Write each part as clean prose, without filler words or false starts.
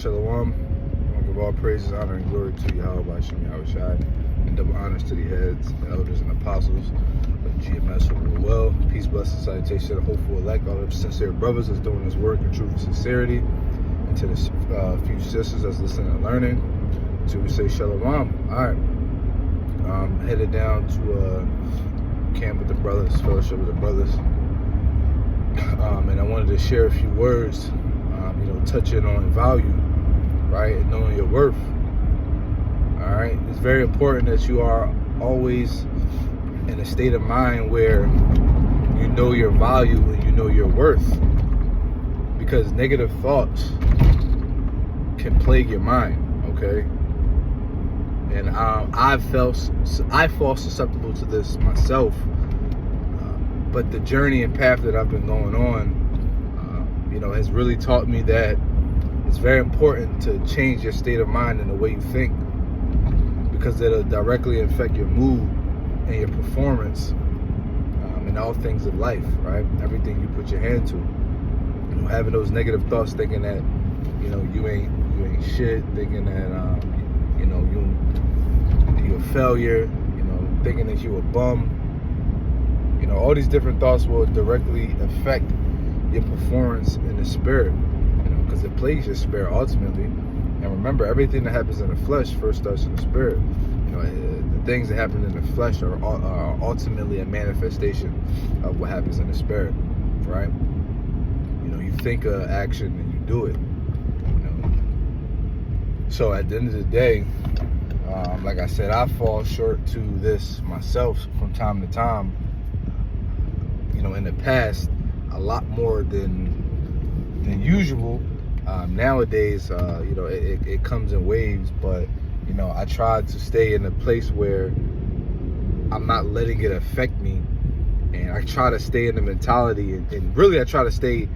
Shalom. I give all praises, honor, and glory to Yahweh Hashem Yahushai, and double honors to the heads, the elders, and apostles of GMS over the well. Peace, blessings, salutation to the hopeful elect, all of the sincere brothers that's doing this work in truth and sincerity, and to the few sisters that's listening and learning. So we say Shalom. All right. Headed down to camp with the brothers, fellowship with the brothers. And I wanted to share a few words, touching on value, right, and knowing your worth. All right, it's very important that you are always in a state of mind where you know your value and you know your worth, because negative thoughts can plague your mind. Okay, and I fall susceptible to this myself, but the journey and path that I've been going on, has really taught me that it's very important to change your state of mind and the way you think, because it'll directly affect your mood and your performance in all things of life, right? Everything you put your hand to. Having those negative thoughts, thinking that you ain't shit, thinking that you're a failure, thinking that you're a bum. All these different thoughts will directly affect your performance in the spirit, because it plagues your spirit ultimately. And remember, everything that happens in the flesh first starts in the spirit. The things that happen in the flesh are ultimately a manifestation of what happens in the spirit, right? You think of action and you do it. So at the end of the day, like I said, I fall short to this myself from time to time. In the past, a lot more than usual. Nowadays, it comes in waves, but I try to stay in a place where I'm not letting it affect me, and I try to stay in the mentality, and really I try to stay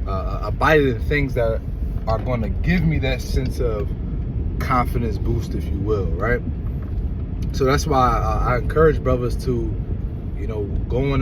abided in things that are going to give me that sense of confidence boost, if you will, right? So that's why I encourage brothers to go on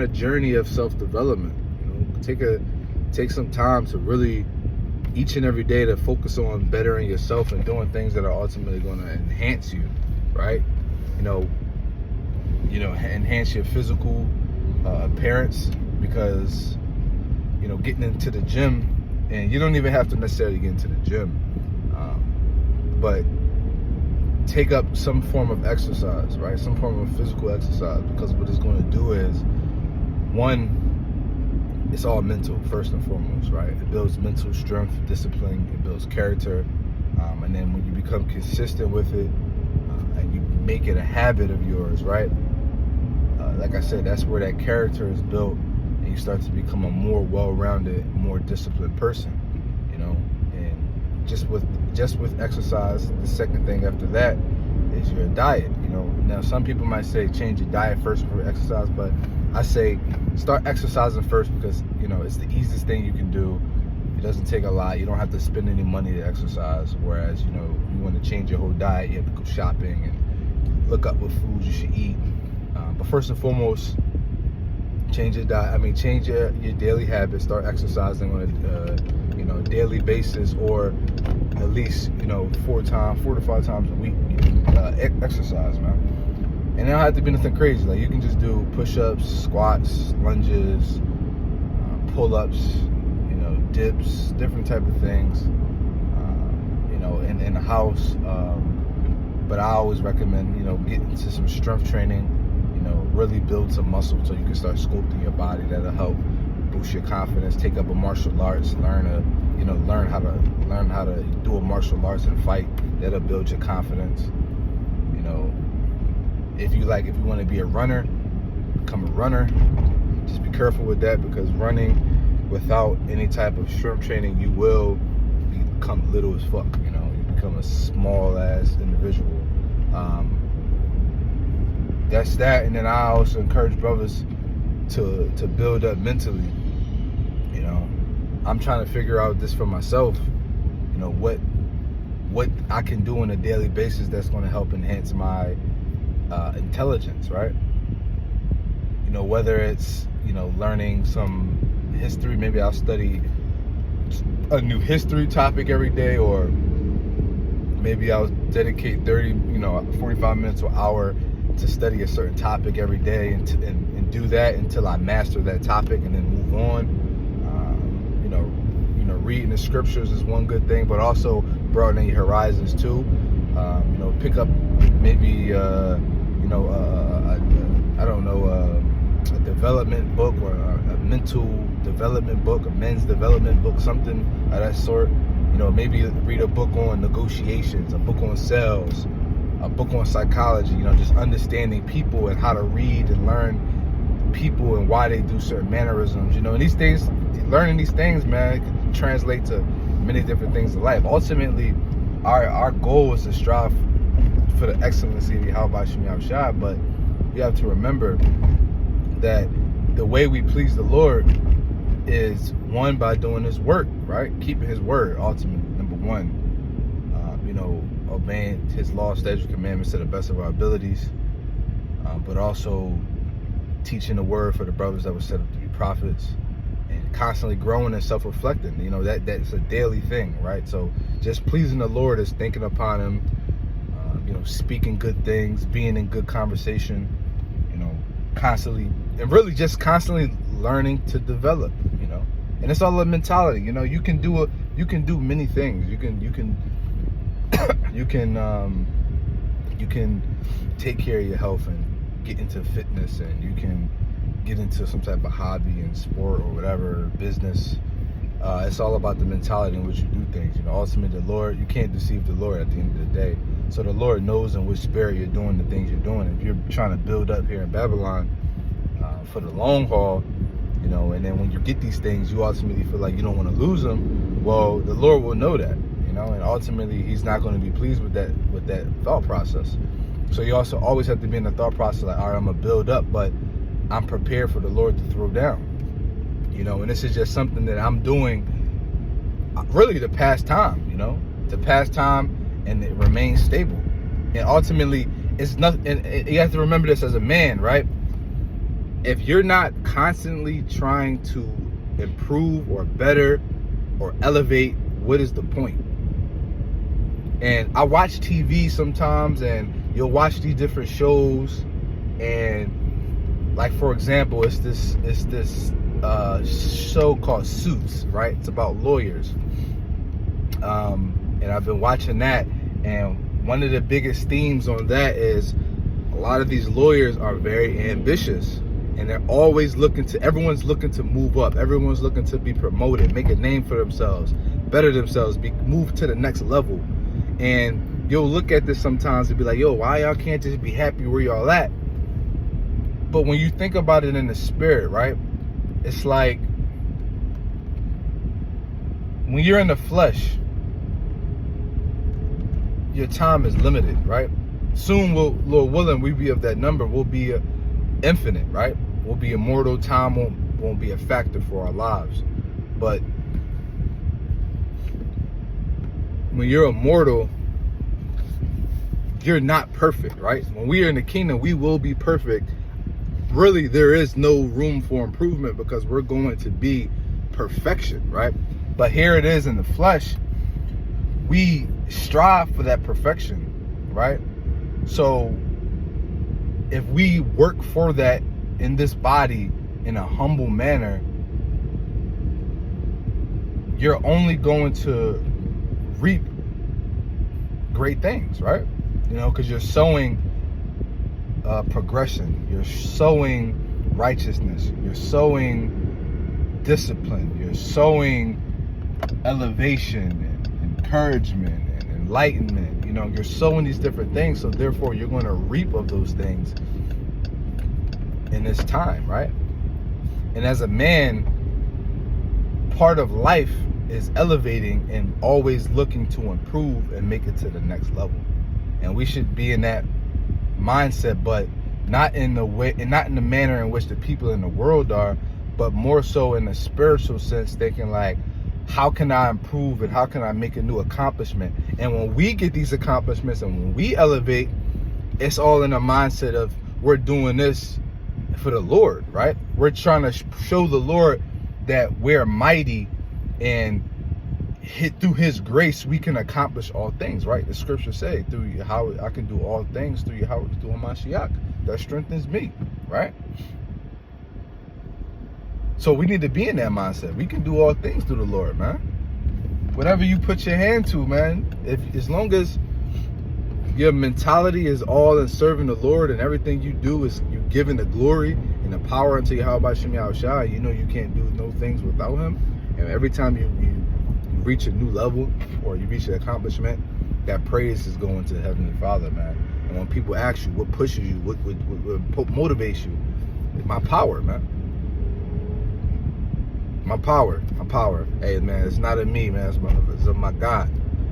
a journey of self-development. Take some time to really, each and every day, to focus on bettering yourself and doing things that are ultimately going to enhance you, right? Enhance your physical appearance, because getting into the gym, and you don't even have to necessarily get into the gym, but take up some form of exercise, right? Some form of physical exercise, because what it's going to do is, one, it's all mental first and foremost, right? It builds mental strength, discipline, it builds character, and then when you become consistent with it, and you make it a habit of yours, right? Like I said, that's where that character is built, and you start to become a more well-rounded, more disciplined person, and just with exercise, the second thing after that is your diet. Now some people might say change your diet first for exercise, but I say start exercising first, because it's the easiest thing you can do. It doesn't take a lot. You don't have to spend any money to exercise, whereas you want to change your whole diet, you have to go shopping and look up what foods you should eat. But first and foremost, change your diet. Change your daily habits. Start exercising on a daily basis, or at least 4 to 5 times a week. Exercise, man. And it don't have to be nothing crazy. Like, you can just do push-ups, squats, lunges, pull-ups, dips, different type of things, in the house. But I always recommend, get into some strength training, really build some muscle so you can start sculpting your body. That'll help boost your confidence. Take up a martial arts, learn how to do a martial arts and fight. That'll build your confidence. If you want to be a runner, become a runner. Just be careful with that, because running without any type of strength training, you will become little as fuck. You become a small ass individual. That's that. And then I also encourage brothers to build up mentally. I'm trying to figure out this for myself. What I can do on a daily basis that's going to help enhance my intelligence, right? Whether it's learning some history. Maybe I'll study a new history topic every day, or maybe I'll dedicate 45 minutes to an hour to study a certain topic every day, and do that until I master that topic, and then move on. Reading the scriptures is one good thing, but also broadening your horizons too. Pick up maybe a development book, or a mental development book, a men's development book, something of that sort. Maybe read a book on negotiations, a book on sales, a book on psychology, just understanding people and how to read and learn people and why they do certain mannerisms, and these things, learning these things, man, it can translate to many different things in life. Ultimately, our goal is to strive for the excellency of Yahweh Shem Yahushua, but you have to remember that the way we please the Lord is, one, by doing his work, right? Keeping his word, ultimately, number one. Obeying his law, statutes, commandments to the best of our abilities, but also teaching the word for the brothers that were set up to be prophets, and constantly growing and self-reflecting. That's a daily thing, right? So just pleasing the Lord is thinking upon him, speaking good things, being in good conversation, constantly, and really just constantly learning to develop, and it's all a mentality. You can do many things. You can take care of your health and get into fitness, and you can get into some type of hobby and sport or whatever, business. It's all about the mentality in which you do things. Ultimately, the Lord, you can't deceive the Lord at the end of the day. So the Lord knows in which spirit you're doing the things you're doing. If you're trying to build up here in Babylon for the long haul, and then when you get these things, you ultimately feel like you don't want to lose them. Well, the Lord will know that, and ultimately he's not going to be pleased with that thought process. So you also always have to be in the thought process like, all right, I'm going to build up, but I'm prepared for the Lord to throw down. And this is just something that I'm doing really to pass time, and it remains stable. And ultimately, it's nothing. And you have to remember this as a man, right? If you're not constantly trying to improve or better or elevate, what is the point? And I watch TV sometimes, and you'll watch these different shows, and like, for example, it's this show called Suits, right? It's about lawyers, and I've been watching that, and one of the biggest themes on that is a lot of these lawyers are very ambitious, and they're always everyone's looking to move up, everyone's looking to be promoted, make a name for themselves, better themselves, move to the next level. And you'll look at this sometimes and be like, yo, why y'all can't just be happy where y'all at? But when you think about it in the spirit, right, it's like when you're in the flesh, your time is limited, right? Soon, Lord willing, we be of that number. We'll be infinite, right? We'll be immortal. Time won't be a factor for our lives. But when you're immortal, you're not perfect, right? When we are in the kingdom, we will be perfect. Really, there is no room for improvement, because we're going to be perfection, right? But here it is in the flesh. We strive for that perfection, right? So if we work for that in this body in a humble manner, you're only going to reap great things, right? Because you're sowing progression, you're sowing righteousness, you're sowing discipline, you're sowing elevation and encouragement and enlightenment. You're sowing these different things, so therefore you're going to reap of those things in this time, right? And as a man, part of life is elevating and always looking to improve and make it to the next level. And we should be in that mindset, but not in the way and not in the manner in which the people in the world are, but more so in a spiritual sense, thinking like, how can I improve and how can I make a new accomplishment? And when we get these accomplishments and when we elevate, it's all in a mindset of we're doing this for the Lord, right? We're trying to show the Lord that we're mighty and through his grace, we can accomplish all things, right? The scriptures say, through how I can do all things through Hamashiach, that strengthens me, right? So we need to be in that mindset. We can do all things through the Lord, man. Whatever you put your hand to, man, as long as your mentality is all in serving the Lord and everything you do is you giving the glory and the power unto Yahweh Shem Yahushua, you know you can't do no things without him. And every time you reach a new level or you reach an accomplishment, that praise is going to the Heavenly Father, man. And when people ask you what pushes you, what motivates you, it's my power, man. My power. Hey, man, it's not in me, man. It's of my God.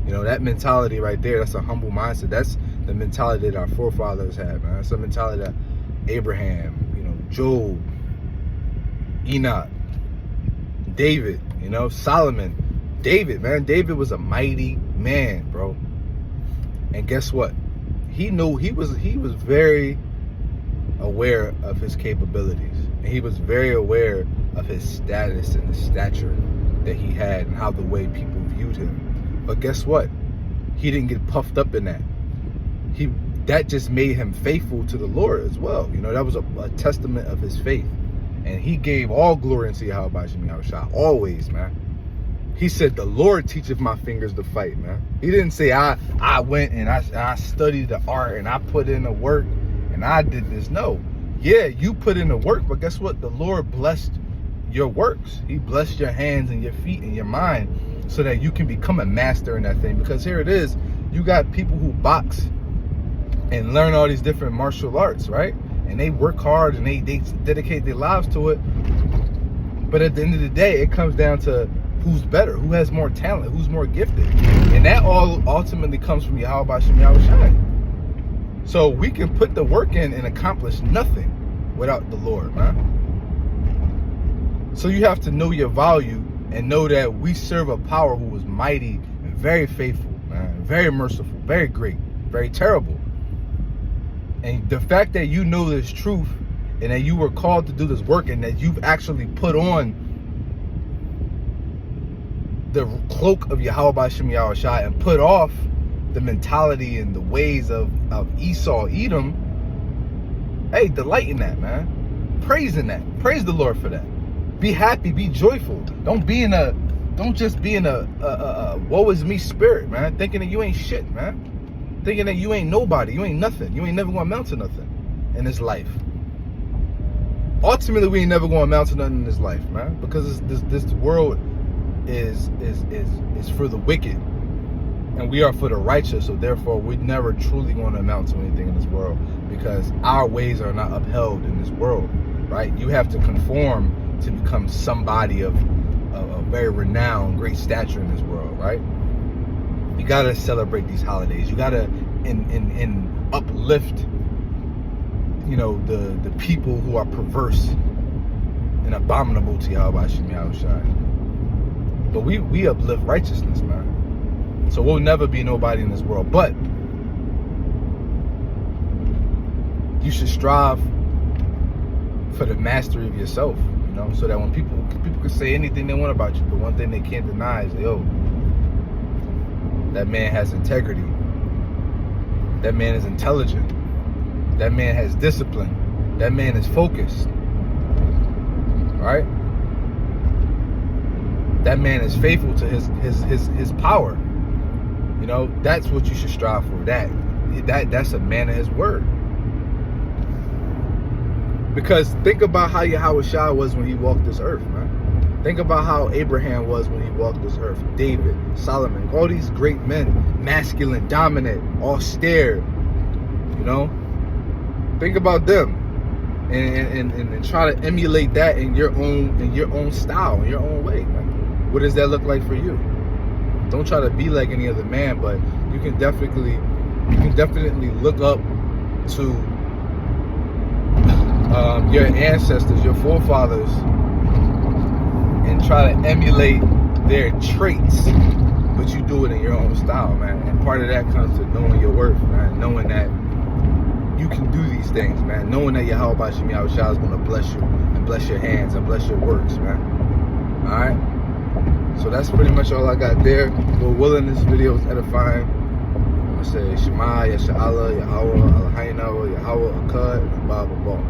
You know, that mentality right there, that's a humble mindset. That's the mentality that our forefathers had, man. That's the mentality that Abraham, you know, Job, Enoch, David, you know, Solomon. David, man. David was a mighty man, bro. And guess what? He knew he was very aware of his capabilities. And he was very aware of his status and the stature that he had and how the way people viewed him. But guess what? He didn't get puffed up in that. That just made him faithful to the Lord as well. You know, that was a testament of his faith. And he gave all glory unto Yahweh Shem Yahushua, always, man. He said, the Lord teacheth my fingers to fight, man. He didn't say, I went and I studied the art and I put in the work and I did this. No. Yeah, you put in the work, but guess what? The Lord blessed your works. He blessed your hands and your feet and your mind so that you can become a master in that thing. Because here it is, you got people who box and learn all these different martial arts, right? And they work hard and they dedicate their lives to it. But at the end of the day, it comes down to who's better, who has more talent, who's more gifted. And that all ultimately comes from Yahweh Shem Yahushua. So we can put the work in and accomplish nothing without the Lord, man. So you have to know your value and know that we serve a power who is mighty and very faithful, man, very merciful, very great, very terrible. And the fact that you know this truth and that you were called to do this work and that you've actually put on the cloak of Yahweh Shem Yahushua and put off the mentality and the ways of Esau, Edom, hey, delight in that, man. Praise in that. Praise the Lord for that. Be happy, be joyful. Don't just be in a woe is me spirit, man. Thinking that you ain't shit, man. Thinking that you ain't nobody, you ain't nothing. You ain't never gonna amount to nothing in this life. Ultimately, we ain't never gonna amount to nothing in this life, man. Because this world is for the wicked. And we are for the righteous, so therefore we're never truly going to amount to anything in this world because our ways are not upheld in this world, right? You have to conform to become somebody of very renowned, great stature in this world, right? You got to celebrate these holidays. You got to uplift, you know, the people who are perverse and abominable to Yahweh Shem Yahushua. But we uplift righteousness, man. So we'll never be nobody in this world. But you should strive for the mastery of yourself, you know, so that when people can say anything they want about you, but one thing they can't deny is, yo, that man has integrity. That man is intelligent. That man has discipline. That man is focused. Right? That man is faithful to his power. You know, that's what you should strive for. That's a man of his word. Because think about how Yahushua was when he walked this earth, man. Think about how Abraham was when he walked this earth. David, Solomon, all these great men, masculine, dominant, austere. You know, think about them, and try to emulate that in your own style, in your own way, man. What does that look like for you? Don't try to be like any other man, but you can definitely look up to your ancestors, your forefathers, and try to emulate their traits, but you do it in your own style, man. And part of that comes to knowing your worth, man. Knowing that you can do these things, man. Knowing that Yahweh Shem Yahushua is going to bless you and bless your hands and bless your works, man. All right. So that's pretty much all I got there. Lord willing, this video was edifying. I'm gonna say Shema, Yasha'Allah, Yahweh, Eloheinu, Yahweh, Akkad, and Baba Ball.